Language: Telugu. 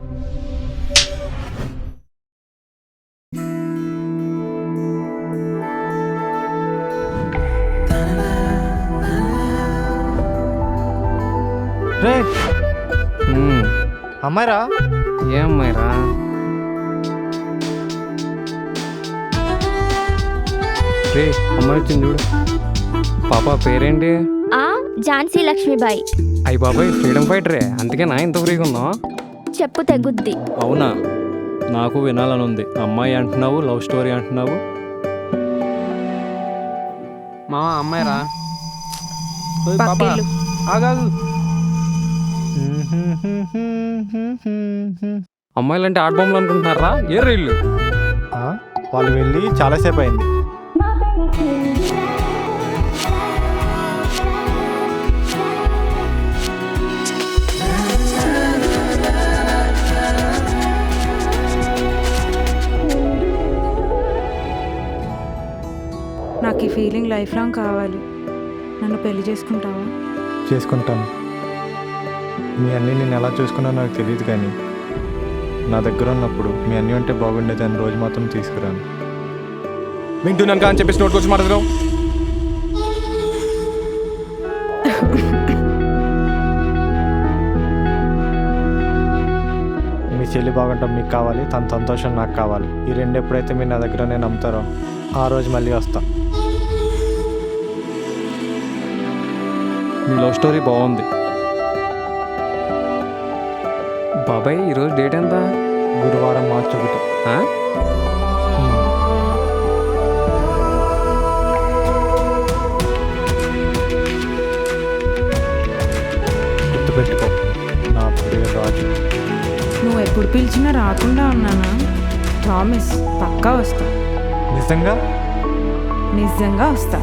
రే అమ్మాయిరా. ఏ అమ్మాయిరా? రే అమ్మాయి వచ్చింది చూడు. పాప పేరేంటి? ఝాన్సీ లక్ష్మీబాయి. అయ్యి బాబాయ్ ఫ్రీడమ్ ఫైటరే, అందుకేనా ఇంత ఫ్రీగా ఉన్నావు? చెప్పు తెగుద్ది. అవునా, నాకు వినాలని ఉంది. అమ్మాయి అంటున్నావు, లవ్ స్టోరీ అంటున్నావు. మా అమ్మాయిరా. పక్కిల్లు. ఆగాగు. అమ్మాయిలంటే ఆట బొమ్మలు అనుకుంటున్నారా? ఏ రైళ్ళు? వాళ్ళు వెళ్ళి చాలాసేపు అయింది. నాకు ఈ ఫీలింగ్ లైఫ్ లాంగ్ కావాలి. నన్ను పెళ్లి చేసుకుంటావా? చేసుకుంటాను. మీ అన్నీ నేను ఎలా చూసుకున్నా నాకు తెలియదు, కానీ నా దగ్గర ఉన్నప్పుడు మీ అన్నీ ఉంటే బాగుండేది అని రోజు మాత్రం తీసుకురాను. వింటున్నాను కానీ చెప్పేసి నోట్ వచ్చి మాట్లాడదాం. మీ చెల్లి బాగుంటాం మీకు కావాలి, తన సంతోషం నాకు కావాలి. ఈ రెండు ఎప్పుడైతే మీరు నా దగ్గర నేను నమ్ముతారో ఆ రోజు మళ్ళీ వస్తా. మీ లవ్ స్టోరీ బాగుంది. బాబాయ్ ఈరోజు డేట్ ఎంత? గురువారం మార్చి 1. గుర్తుపెట్టుకో, నా పేరు రాజు. నువ్వు ఎప్పుడు పిలిచినా రాకుండా ఉన్నానా? ప్రామిస్, పక్కా వస్తా. నిజంగా? నిజంగా వస్తా.